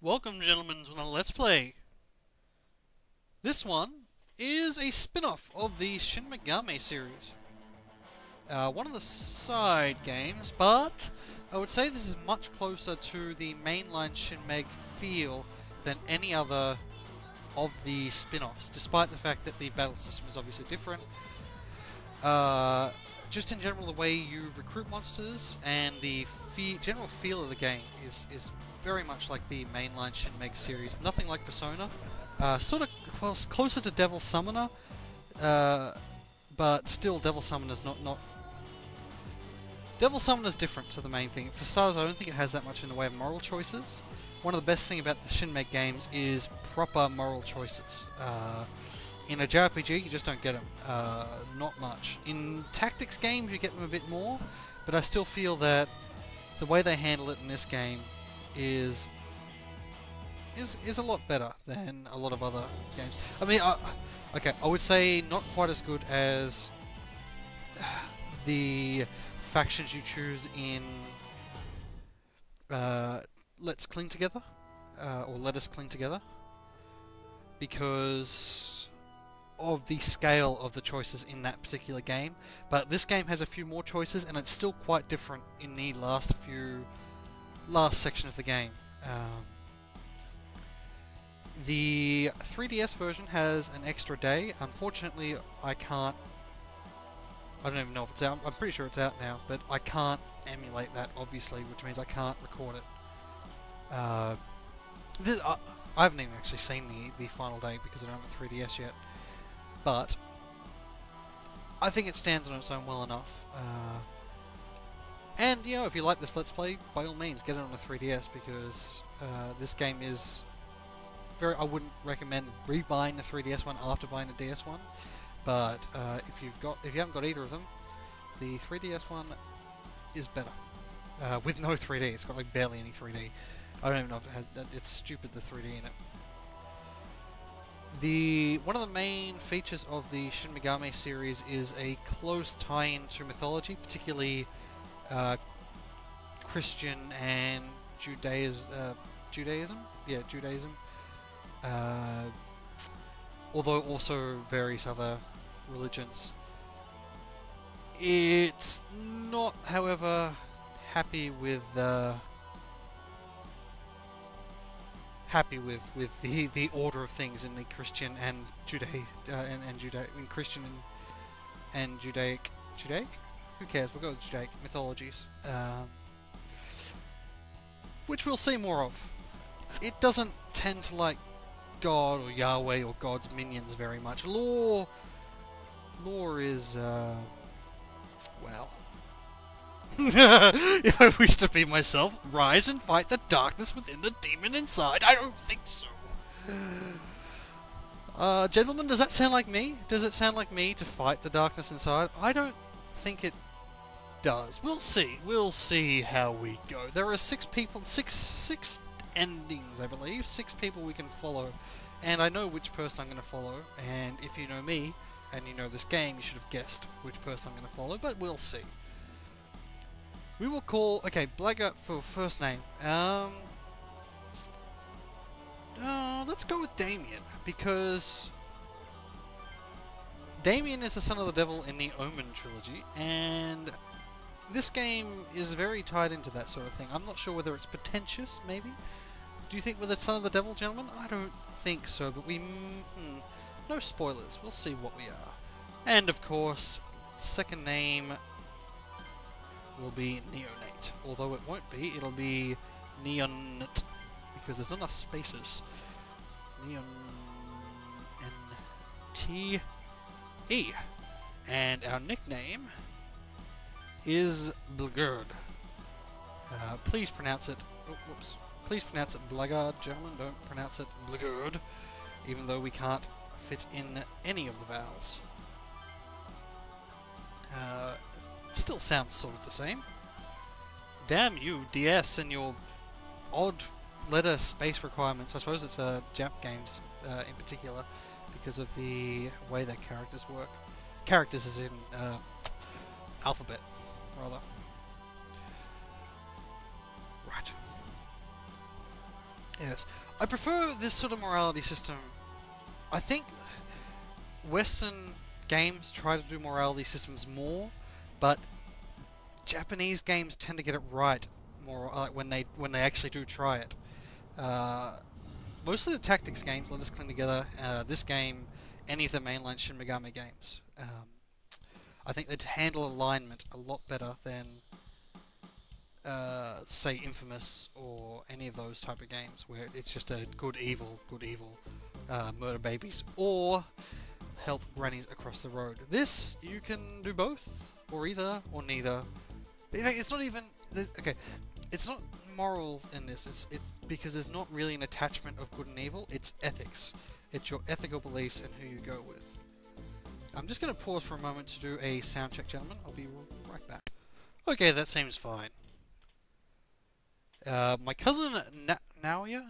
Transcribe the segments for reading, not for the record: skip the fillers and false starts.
Welcome, gentlemen, to another Let's Play. This one is a spin-off of the Shin Megami series. One of the side games, but I would say this is much closer to the mainline Shin Meg feel than any other of the spin-offs, despite the fact that the battle system is obviously different. Just in general, the way you recruit monsters and the general feel of the game is very much like the mainline Shin Meg series. Nothing like Persona. Sort of closer to Devil Summoner, but still Devil Summoner's not. Devil Summoner's different to the main thing. For starters, I don't think it has that much in the way of moral choices. One of the best things about the Shin Meg games is proper moral choices. In a JRPG, you just don't get them. Not much. In tactics games, you get them a bit more, but I still feel that the way they handle it in this game is a lot better than a lot of other games. I mean, okay, I would say not quite as good as the factions you choose in Let's Cling Together, or Let Us Cling Together, because of the scale of the choices in that particular game. But this game has a few more choices, and it's still quite different in the last section of the game. The 3DS version has an extra day. Unfortunately, I don't even know if it's out. I'm pretty sure it's out now, but I can't emulate that, obviously, which means I can't record it. I haven't even actually seen the final day because I don't have a 3DS yet. But I think it stands on its own well enough. And, you know, if you like this Let's Play, by all means, get it on a 3DS, because this game is I wouldn't recommend rebuying the 3DS one after buying the DS one, but if you haven't got either of them, the 3DS one is better. With no 3D, it's got like barely any 3D. I don't even know if it has. It's stupid, the 3D in it. One of the main features of the Shin Megami series is a close tie-in to mythology, particularly Christian and Judaism. Yeah, Judaism. Although also various other religions. It's not, however, happy with the order of things in the Christian and Judaic. Who cares? We'll go with Judaic mythologies, which we'll see more of. It doesn't tend to like God or Yahweh or God's minions very much. Lore is, well... If I wish to be myself, rise and fight the darkness within the demon inside. I don't think so. Gentlemen, does that sound like me? Does it sound like me to fight the darkness inside? I don't think it does. We'll see. We'll see how we go. There are six endings, I believe. 6 people we can follow, and I know which person I'm going to follow, and if you know me and you know this game, you should have guessed which person I'm going to follow, but we'll see. We will call... Okay, Blackguard for first name. Let's go with Damien, because Damien is the son of the devil in the Omen trilogy, and this game is very tied into that sort of thing. I'm not sure whether it's pretentious, maybe. Do you think we're the son of the devil, gentlemen? I don't think so, but no spoilers. We'll see what we are. And, of course, second name will be Neonate. Although it won't be, it'll be Neonate, because there's not enough spaces. N-T-E. And our nickname is Blgurd. Please pronounce it... Oh, whoops. Please pronounce it Blackguard, gentlemen. Don't pronounce it Blgurd, even though we can't fit in any of the vowels. Still sounds sort of the same. Damn you, DS, and your odd letter space requirements. I suppose it's Jap games in particular, because of the way that characters work. Characters as in alphabet, rather. Right. Yes. I prefer this sort of morality system. I think Western games try to do morality systems more, but Japanese games tend to get it right more when they actually do try it. Most of the tactics games, let us cling together. This game, any of the mainline Shin Megami games, I think they'd handle alignment a lot better than, say, Infamous or any of those type of games where it's just a good evil, murder babies, or help grannies across the road. This, you can do both, or either, or neither. In fact, it's not even... Okay, it's not moral in this, it's because there's not really an attachment of good and evil, it's ethics. It's your ethical beliefs and who you go with. I'm just going to pause for a moment to do a sound check, gentlemen. I'll be right back. Okay, that seems fine. My cousin Naoya,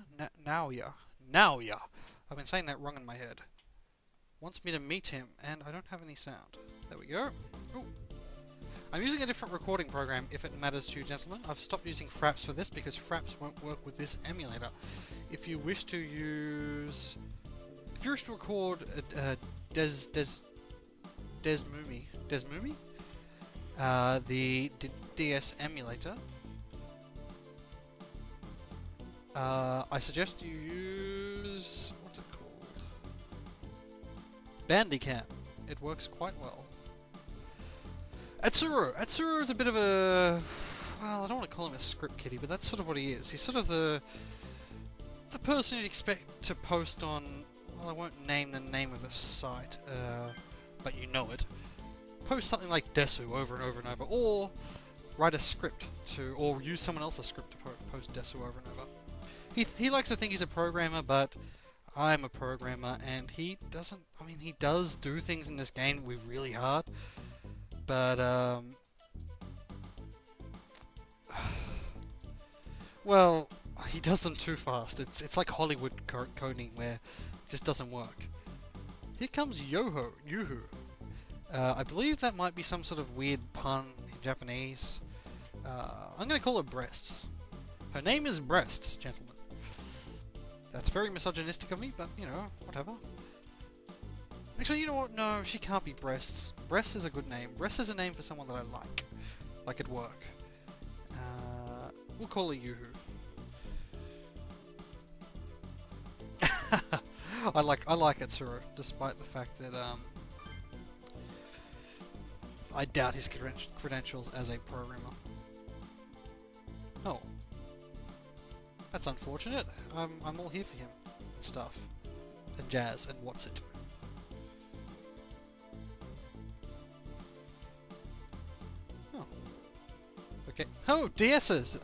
I've been saying that wrong in my head, wants me to meet him, and I don't have any sound. There we go. Ooh. I'm using a different recording program, if it matters to you, gentlemen. I've stopped using Fraps for this because Fraps won't work with this emulator. If you wish to record Desmumi, the DS emulator, I suggest you use... what's it called? Bandicam. It works quite well. Atsuro is a bit of a... well, I don't want to call him a script kiddie, but that's sort of what he is. He's sort of the person you'd expect to post on... well, I won't name the name of the site, but you know it. Post something like Desu over and over and over, or write a script to... or use someone else's script to post Desu over and over. He likes to think he's a programmer, but I'm a programmer, and he doesn't... I mean, he does do things in this game that we really hard, but, well, he does them too fast. It's like Hollywood coding where it just doesn't work. Here comes Yuhu. I believe that might be some sort of weird pun in Japanese. I'm going to call her Breasts. Her name is Breasts, gentlemen. That's very misogynistic of me, but, you know, whatever. Actually, you know what? No, she can't be Breasts. Breast is a good name. Breast is a name for someone that I like at work. We'll call her Yuhu. I like Atsuro, despite the fact that I doubt his credentials as a programmer. Oh, that's unfortunate. I'm all here for him and stuff, and jazz and what's it. Oh, okay. Oh, DS's.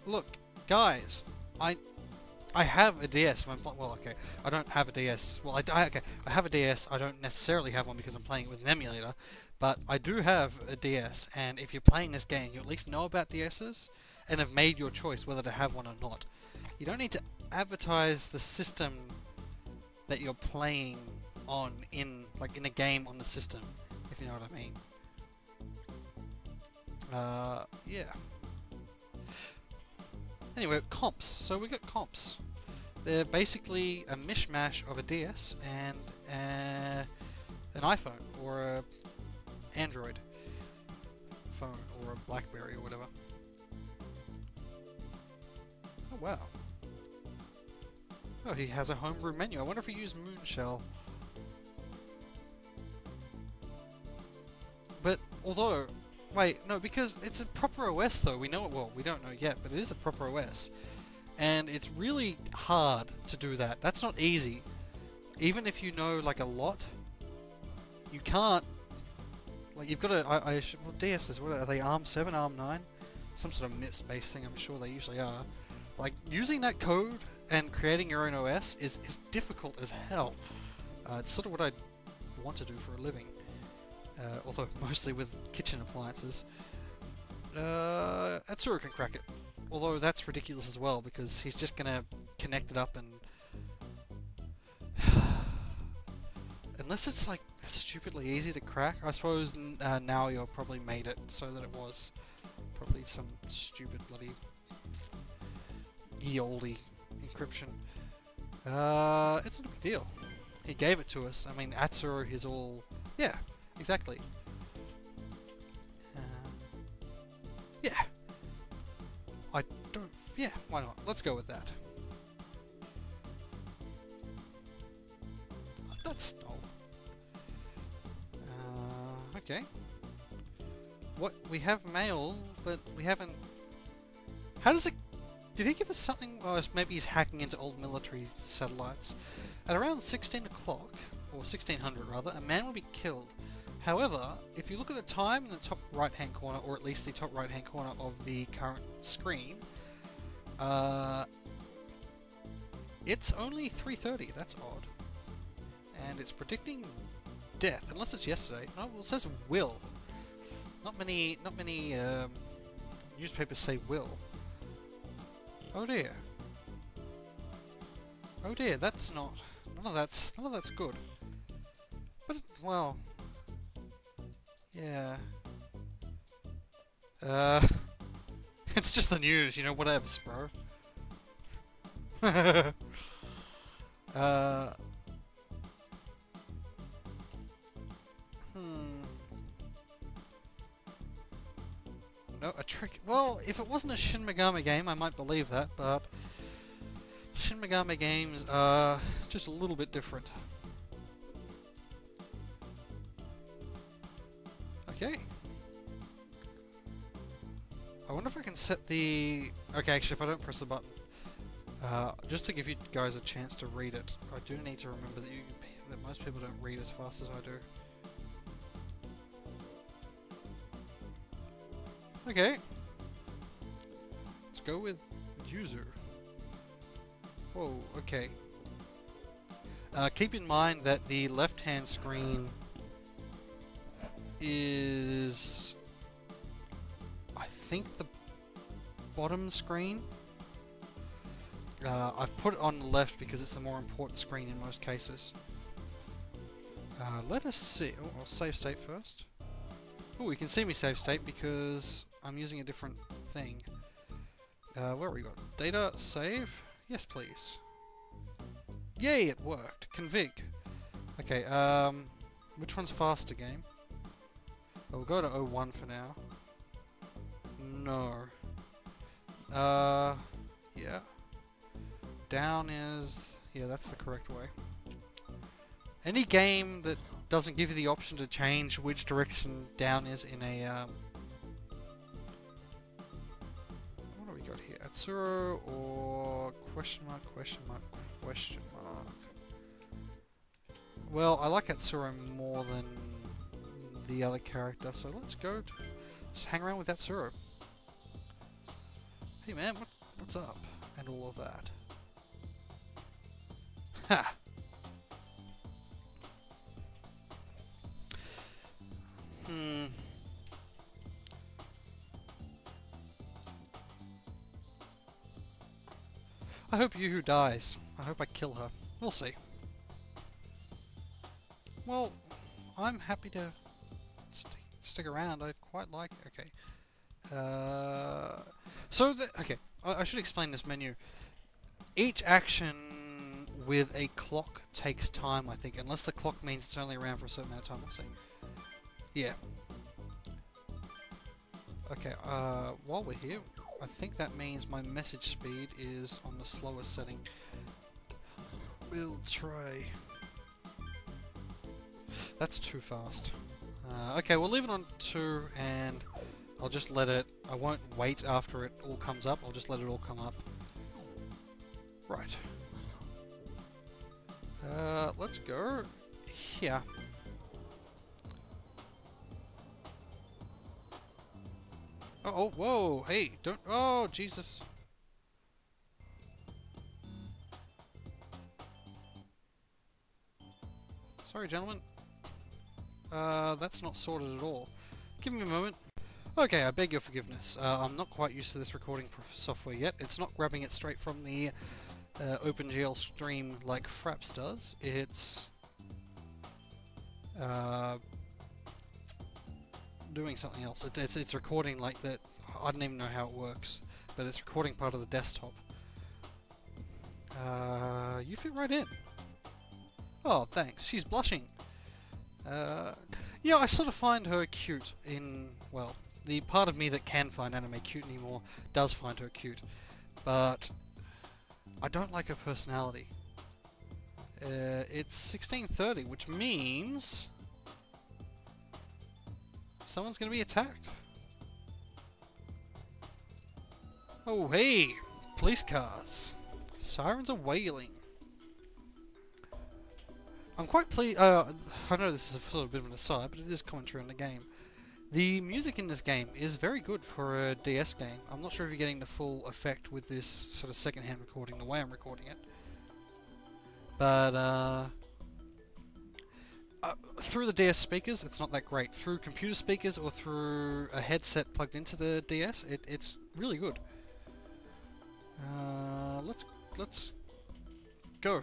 Look, guys, I have a DS. Well, okay, I don't have a DS. Well, I have a DS. I don't necessarily have one because I'm playing it with an emulator, but I do have a DS. And if you're playing this game, you at least know about DSs and have made your choice whether to have one or not. You don't need to advertise the system that you're playing on in a game on the system, if you know what I mean. Yeah. Anyway, comps. So we got comps. They're basically a mishmash of a DS and an iPhone or a Android phone or a BlackBerry or whatever. Oh wow. Oh, he has a homebrew menu. I wonder if he used Moonshell. But although... wait, no, because it's a proper OS though. We know it well. We don't know yet, but it is a proper OS. And it's really hard to do that. That's not easy. Even if you know, like, a lot, you can't... like, you've got to... well, DSs, what are they? ARM 7, ARM 9? Some sort of MIPS-based thing, I'm sure they usually are. Like, using that code and creating your own OS is difficult as hell. It's sort of what I want to do for a living. Although mostly with kitchen appliances. Atsuro can crack it. Although that's ridiculous as well, because he's just gonna connect it up and... unless it's like stupidly easy to crack. I suppose now you've probably made it so that it was probably some stupid bloody ye olde encryption. It's not a big deal. He gave it to us. I mean, Atsuro is all... Yeah, exactly. Yeah. I don't... Yeah, why not? Let's go with that. That's... Oh. Okay. What? We have mail, but we haven't... How does it... Did he give us something? Oh, maybe he's hacking into old military satellites. At around 16 o'clock, or 1600 rather, a man will be killed. However, if you look at the time in the top right-hand corner, or at least the top right-hand corner of the current screen, it's only 3:30. That's odd. And it's predicting death, unless it's yesterday. No, well, it says will. Not many newspapers say will. Oh dear. Oh dear, that's not... None of that's good. But, well... Yeah... It's just the news, you know, whatevs, bro. No, a trick... Well, if it wasn't a Shin Megami game, I might believe that, but... Shin Megami games are just a little bit different. Okay. I wonder if I can set the... Okay, actually, if I don't press the button. Just to give you guys a chance to read it, I do need to remember that most people don't read as fast as I do. Okay. Let's go with user. Whoa, okay. Keep in mind that the left-hand screen is... I think the bottom screen. I've put it on the left because it's the more important screen in most cases. Let us see. Oh, I'll save state first. Oh, you can see me save state because I'm using a different thing. Where we got? Data, save? Yes, please. Yay, it worked. Config. Okay, which one's faster, game? Oh, we'll go to 01 for now. No. Yeah. Down is... Yeah, that's the correct way. Any game that doesn't give you the option to change which direction down is in a... What do we got here? Atsuro or... Question mark, question mark, question mark. Well, I like Atsuro more than the other character, so let's go to... Just hang around with Atsuro. Hey man, what's up? And all of that. Ha! I hope Yoo-Hoo dies. I hope I kill her. We'll see. Well, I'm happy to stick around. I quite like... Okay. Okay, I should explain this menu. Each action with a clock takes time, I think, unless the clock means it's only around for a certain amount of time. We'll see. Yeah. Okay, while we're here, I think that means my message speed is on the slower setting. We'll try... That's too fast. Okay, we'll leave it on 2 and I'll just let it... I won't wait after it all comes up, I'll just let it all come up. Right. Let's go here. Oh, whoa, hey, don't... Oh, Jesus. Sorry, gentlemen. That's not sorted at all. Give me a moment. Okay, I beg your forgiveness. I'm not quite used to this recording software yet. It's not grabbing it straight from the OpenGL stream like Fraps does. It's doing something else. It's recording like that. I don't even know how it works, but it's recording part of the desktop. You fit right in. Oh, thanks. She's blushing. Yeah, I sort of find her cute in, well, the part of me that can find anime cute anymore does find her cute, but I don't like her personality. It's 16:30, which means someone's going to be attacked. Oh, hey! Police cars. Sirens are wailing. I'm quite pleased. I know this is a sort of bit of an aside, but it is commentary on the game. The music in this game is very good for a DS game. I'm not sure if you're getting the full effect with this sort of second-hand recording, the way I'm recording it. But through the DS speakers, it's not that great. Through computer speakers or through a headset plugged into the DS, it's really good. Let's go.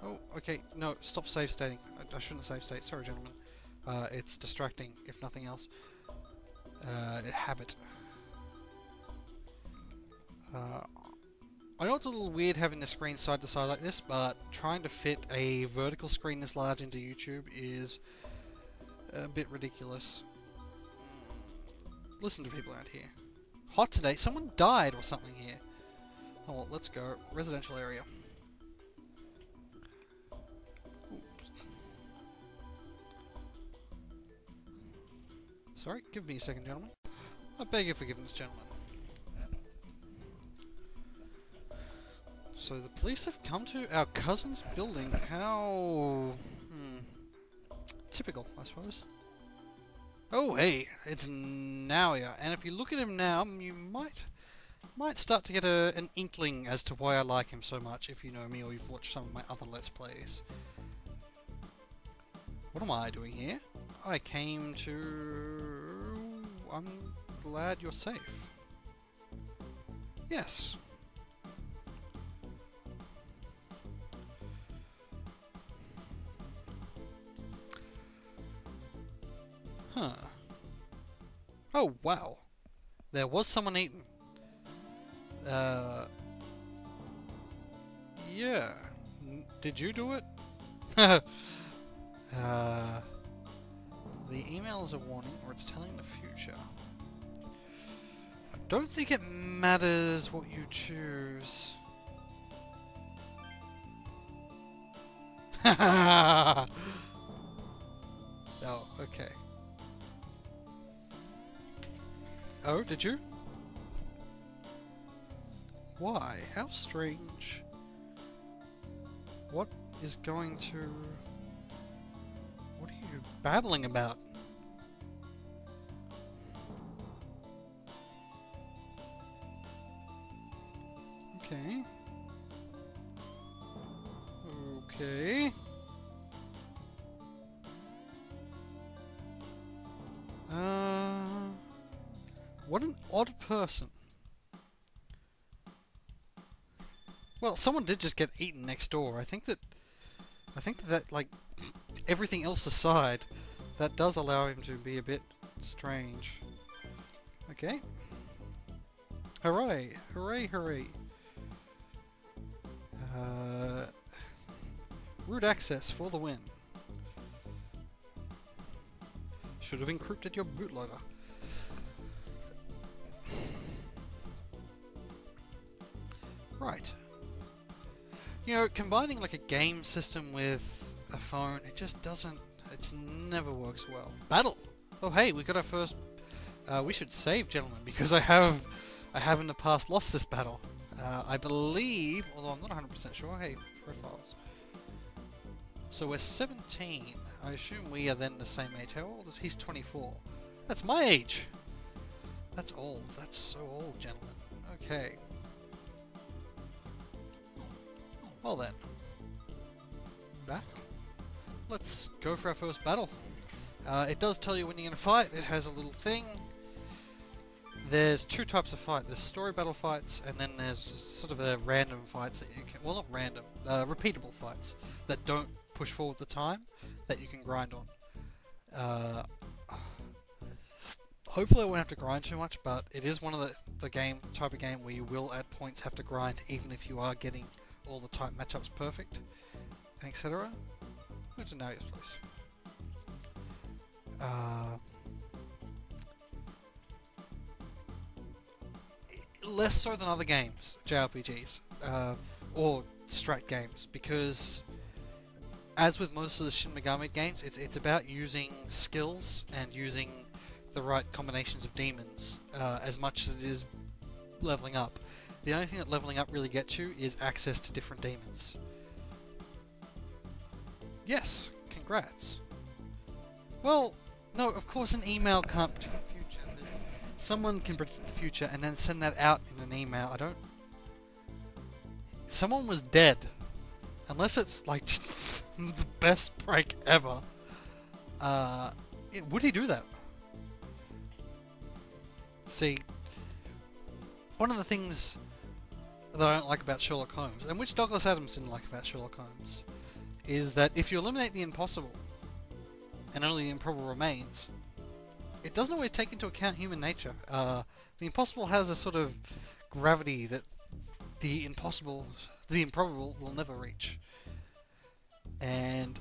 Oh, okay. No, stop save stating. I shouldn't save state. Sorry, gentlemen. It's distracting, if nothing else. Habit. I know it's a little weird having the screen side to side like this, but trying to fit a vertical screen this large into YouTube is a bit ridiculous. Listen to people around here. Hot today. Someone died or something here. Oh, well, let's go. Residential area. Sorry, give me a second, gentlemen. I beg your forgiveness, gentlemen. So the police have come to our cousin's building. How... typical, I suppose. Oh, hey, it's Naoya. And if you look at him now, you might start to get an inkling as to why I like him so much, if you know me or you've watched some of my other Let's Plays. What am I doing here? I came to... I'm glad you're safe. Yes. Huh. Oh, wow. There was someone eaten. Yeah. Did you do it? The email is a warning, or it's telling the future. I don't think it matters what you choose. Oh, okay. Oh, did you? Why? How strange. What is going to... What are you babbling about? Okay. Okay. What an odd person. Well, someone did just get eaten next door. I think that like everything else aside, that does allow him to be a bit strange. Okay. Hooray! Hooray! Hooray! Root access for the win. Should have encrypted your bootloader. Right. You know, combining like a game system with a phone, it just doesn't... It never works well. Battle! Oh hey, we got our first... we should save, gentlemen, because I have in the past lost this battle. I believe, although I'm not 100% sure. Hey, profiles. So we're 17. I assume we are then the same age. How old is he? He's 24. That's my age! That's old. That's so old, gentlemen. Okay. Well then. Back. Let's go for our first battle. It does tell you when you're going to fight. It has a little thing. There's two types of fight. There's story battle fights, and then there's sort of a random fights that you can... Well, not random. Repeatable fights that don't push forward the time that you can grind on. Hopefully I won't have to grind too much, but it is one of the type of game where you will at points have to grind even if you are getting all the type matchups perfect, and etc. Go to Narius, please. Less so than other games, JRPGs, or strat games, because as with most of the Shin Megami games, it's about using skills and using the right combinations of demons as much as it is leveling up. The only thing that leveling up really gets you is access to different demons. Yes, congrats. Well, no, of course an email can't predict the future, but someone can predict the future and then send that out in an email. I don't... Someone was dead. Unless it's like just the best prank ever. Would he do that? See, one of the things that I don't like about Sherlock Holmes, and which Douglas Adams didn't like about Sherlock Holmes, is that if you eliminate the impossible, and only the improbable remains, it doesn't always take into account human nature. The impossible has a sort of gravity that the improbable will never reach. And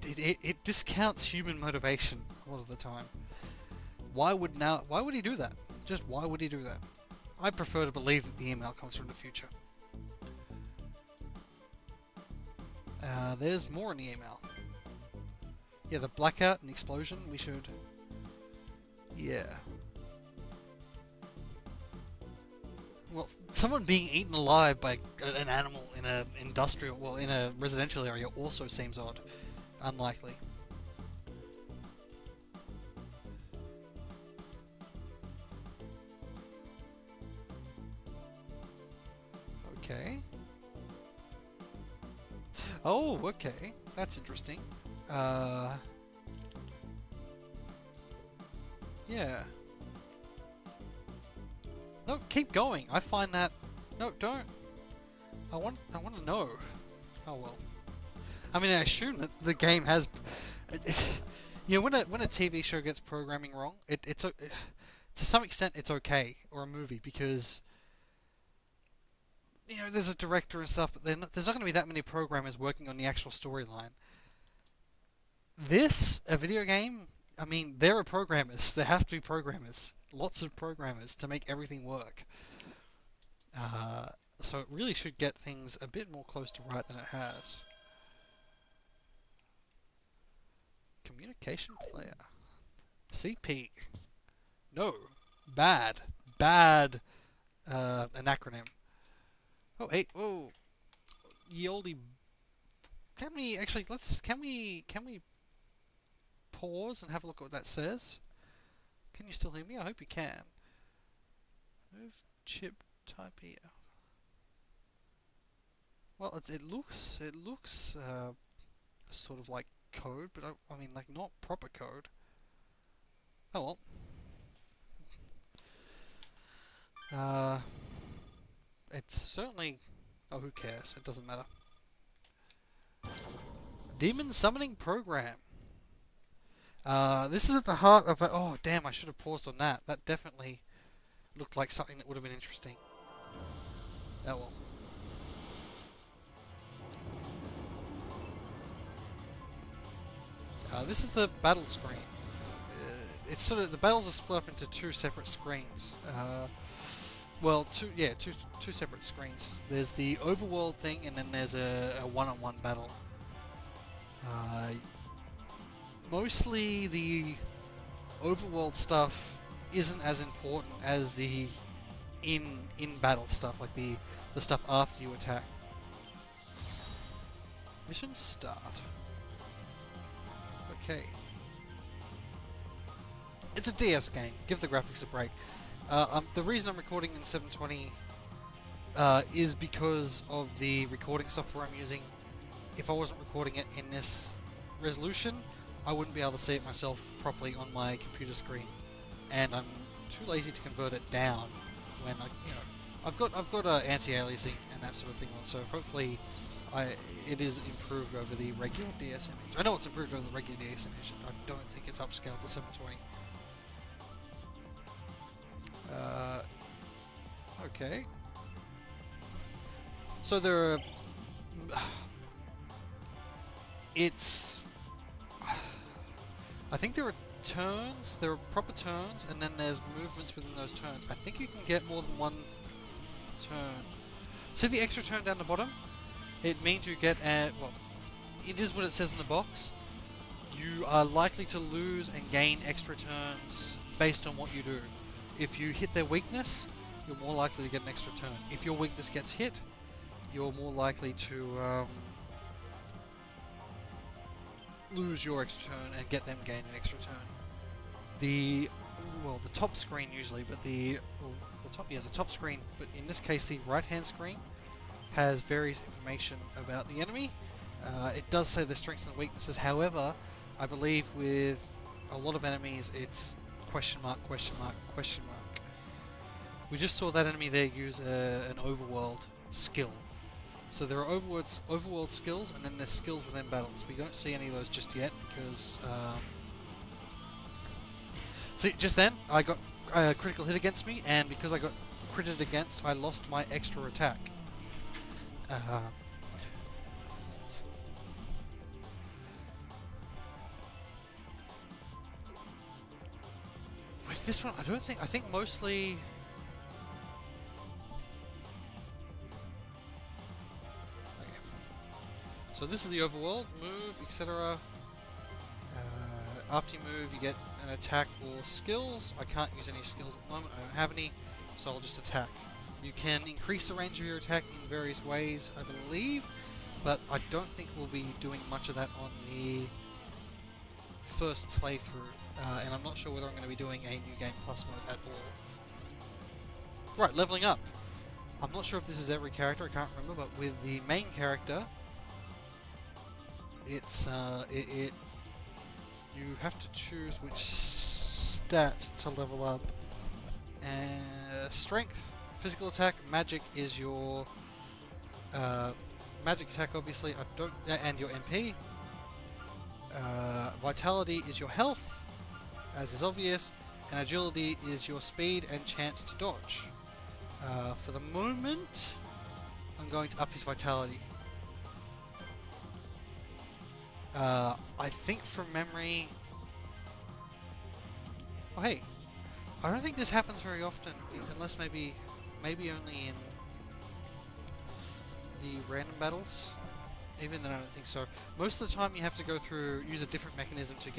it discounts human motivation a lot of the time. Why would he do that? Just why would he do that? I prefer to believe that the email comes from the future. There's more in the email. Yeah, the blackout and explosion, we should... Yeah. Well, someone being eaten alive by an animal in in a residential area also seems odd. Unlikely. Okay. Oh, okay. That's interesting. Yeah. No, keep going. I find that... No, don't. I want to know. Oh well. I mean, I assume that the game has... you know, when a TV show gets programming wrong, to some extent it's okay, or a movie, because... You know, there's a director and stuff, but there's not going to be that many programmers working on the actual storyline. A video game, I mean, there are programmers. There have to be programmers. Lots of programmers to make everything work. So it really should get things a bit more close to right than it has. Communication player. CP. No. Bad. Bad. An acronym. Oh, hey, oh, ye olde. Can we pause and have a look at what that says? Can you still hear me? I hope you can. Move chip type here. Well, it looks sort of like code, but I mean, like, not proper code. Oh well. It's certainly... Oh, who cares? It doesn't matter. Demon Summoning Program. This is at the heart of... Oh, damn, I should have paused on that. That definitely looked like something that would have been interesting. Oh, well. This is the battle screen. It's sort of... The battles are split up into two separate screens. Well, two separate screens. There's the overworld thing, and then there's a one-on-one battle. Mostly the overworld stuff isn't as important as the in-battle stuff, like the stuff after you attack. Mission start. Okay. It's a DS game. Give the graphics a break. The reason I'm recording in 720 is because of the recording software I'm using. If I wasn't recording it in this resolution, I wouldn't be able to see it myself properly on my computer screen, and I'm too lazy to convert it down. When I've got anti-aliasing and that sort of thing on, so hopefully it is improved over the regular DS image. I know it's improved over the regular DS image. I don't think it's upscaled to 720. Okay. So there are... It's... I think there are turns, there are proper turns, and then there's movements within those turns. I think you can get more than one turn. See the extra turn down the bottom? It means you get well, it is what it says in the box. You are likely to lose and gain extra turns based on what you do. If you hit their weakness, you're more likely to get an extra turn. If your weakness gets hit, you're more likely to lose your extra turn and get them gain an extra turn. The top screen usually, but the top screen, but in this case the right hand screen has various information about the enemy. It does say their strengths and weaknesses. However, I believe with a lot of enemies it's question mark, question mark, question mark. We just saw that enemy there use an overworld skill. So there are overworld skills, and then there's skills within battles. We don't see any of those just yet because... see, just then I got a critical hit against me, and because I got critted against, I lost my extra attack. With this one, I think mostly... Okay. So this is the overworld, move, etc. After you move, you get an attack or skills. I can't use any skills at the moment, I don't have any, so I'll just attack. You can increase the range of your attack in various ways, I believe, but I don't think we'll be doing much of that on the first playthrough, and I'm not sure whether I'm going to be doing a New Game Plus mode at all. Right, leveling up. I'm not sure if this is every character, I can't remember, but with the main character, it's you have to choose which stat to level up. Strength, physical attack, magic is your magic attack, obviously. And your MP. Vitality is your health, as is obvious, and agility is your speed and chance to dodge. For the moment, I'm going to up his vitality. I think from memory... Oh hey, I don't think this happens very often, unless maybe only in the random battles. Even then I don't think so. Most of the time you have to use a different mechanism to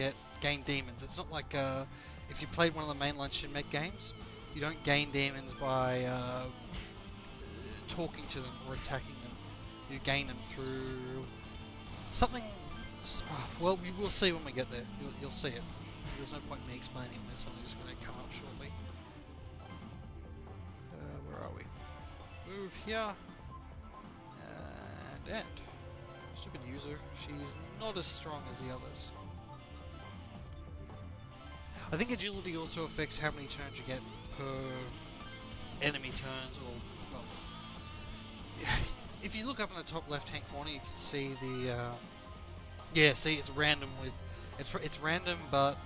gain demons. It's not like if you played one of the mainline Shin Meg games, you don't gain demons by talking to them or attacking them. You gain them through something... Well, we will see when we get there. You'll see it. There's no point in me explaining this. I'm just going to come up shortly. Where are we? Move here. And end. Stupid user. She's not as strong as the others. I think agility also affects how many turns you get per enemy turns, or... Well... If you look up in the top left-hand corner, you can see the... Yeah, see, it's random with... It's random, but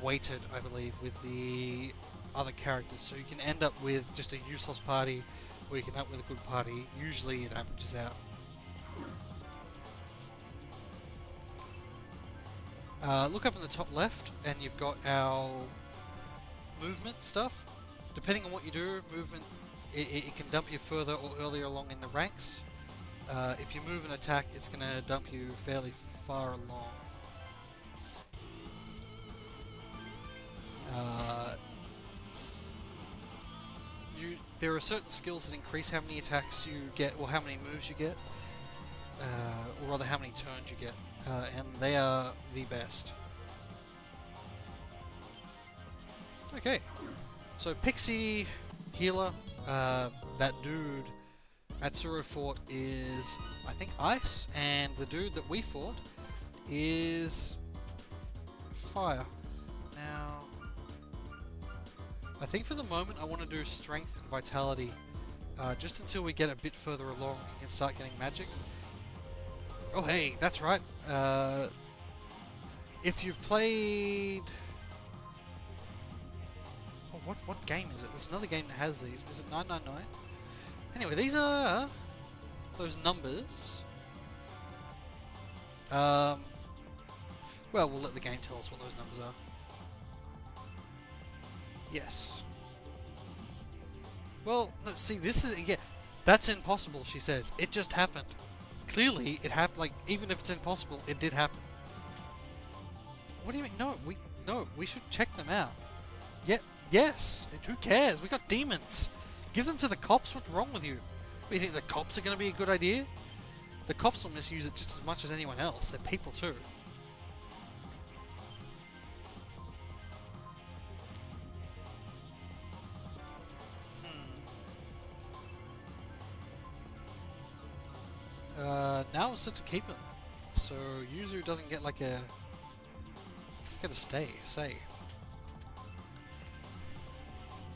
weighted, I believe, with the other characters. So you can end up with just a useless party, or you can end up with a good party. Usually it averages out. Look up in the top left, and you've got our movement stuff. Depending on what you do, movement, it can dump you further or earlier along in the ranks. If you move an attack, it's going to dump you fairly far along. There are certain skills that increase how many attacks you get, or how many moves you get, or rather how many turns you get, and they are the best. Okay, so Pixie, healer, that dude Atsuro fought is, I think, ice, and the dude that we fought is fire. Now, I think for the moment I want to do strength and vitality, just until we get a bit further along and can start getting magic. Oh hey, that's right. If you've played... Oh What game is it? There's another game that has these. Is it 999? Anyway, these are those numbers. Well, we'll let the game tell us what those numbers are. Yes. Well, no, see, this is... Yeah, that's impossible, she says. It just happened. Clearly, it happened. Like, even if it's impossible, it did happen. What do you mean? No, we should check them out. Yeah, yes. Who cares? We got demons. Give them to the cops. What's wrong with you? Do you think the cops are going to be a good idea? The cops will misuse it just as much as anyone else. They're people too. Now it's set to keep him. So Yuzu doesn't get like a... He's got to stay, say.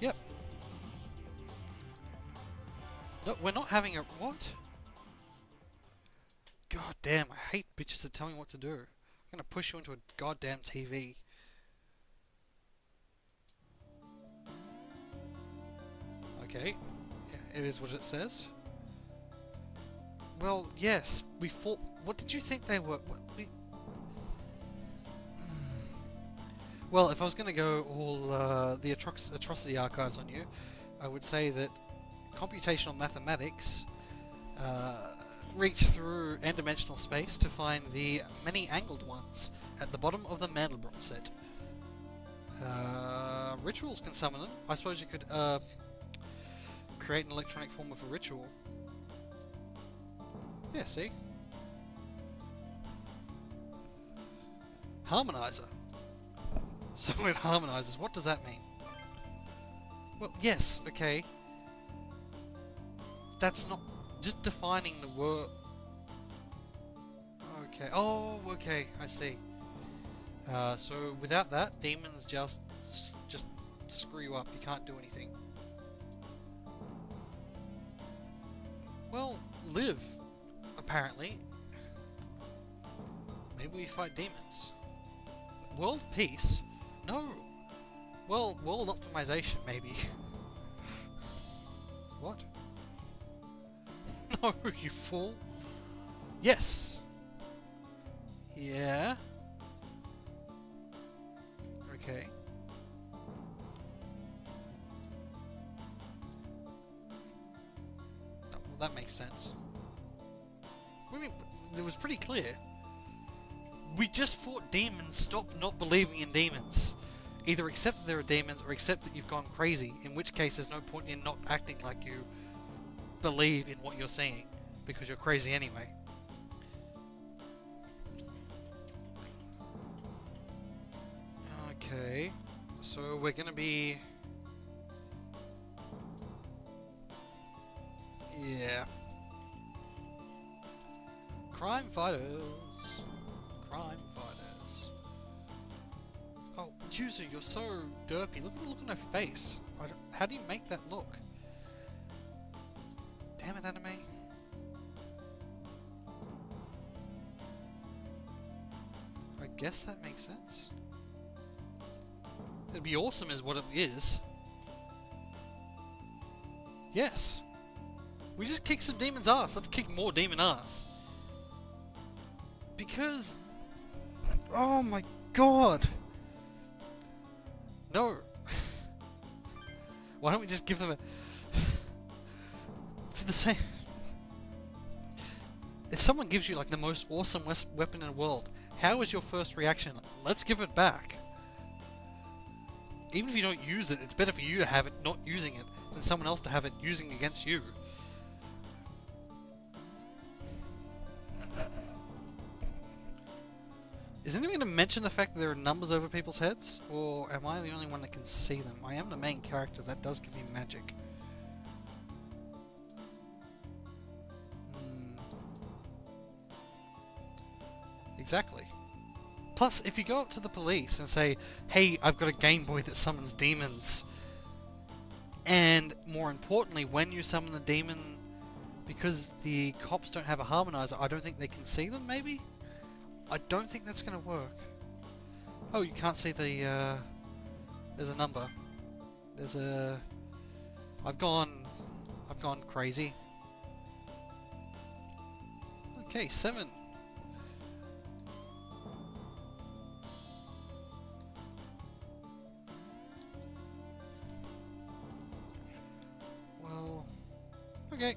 Yep. No, we're not having a... What? God damn, I hate bitches that tell me what to do. I'm gonna push you into a goddamn TV. Okay. Yeah, it is what it says. Well, yes, we fought... What did you think they were? Well, if I was going to go all the atrocity archives on you, I would say that computational mathematics reach through n-dimensional space to find the many angled ones at the bottom of the Mandelbrot set. Rituals can summon them. I suppose you could create an electronic form of a ritual. Yeah, see? Harmonizer. So it harmonizes. What does that mean? Well, yes, okay. That's not... Just defining the word... Okay. Oh, okay. I see. So without that, demons just screw you up. You can't do anything. Well, live. Apparently. Maybe we fight demons. World peace? No. Well, world optimization, maybe. What? No, you fool. Yes. Yeah. Okay. Oh, well, that makes sense. What do you mean? It was pretty clear. We just fought demons. Stop not believing in demons. Either accept that there are demons or accept that you've gone crazy, in which case there's no point in not acting like you believe in what you're seeing, because you're crazy anyway. Okay, so we're gonna be... Yeah. Crime fighters. Crime fighters. Oh, Yuzu, you're so derpy. Look at the look on her face. How do you make that look? Damn it, anime. I guess that makes sense. It'd be awesome is what it is. Yes. We just kicked some demon's ass. Let's kick more demon ass. Because... Oh my god! No! Why don't we just give them a... For the same... If someone gives you like the most awesome weapon in the world, how is your first reaction? Let's give it back. Even if you don't use it, it's better for you to have it not using it than someone else to have it using against you. Is anyone going to mention the fact that there are numbers over people's heads? Or am I the only one that can see them? I am the main character. That does give me magic. Exactly. Plus, if you go up to the police and say, hey, I've got a Game Boy that summons demons, and more importantly, when you summon the demon, because the cops don't have a harmonizer, I don't think they can see them, maybe? I don't think that's going to work. Oh, you can't see the, there's a number. There's a... I've gone crazy. Okay, 7. Well, okay.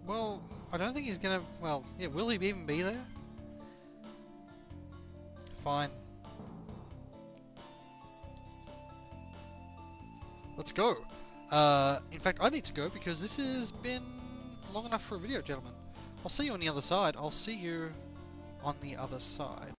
Well, I don't think he's gonna... Well, yeah, will he even be there? Fine. Let's go. In fact, I need to go because this has been long enough for a video, gentlemen. I'll see you on the other side. I'll see you on the other side.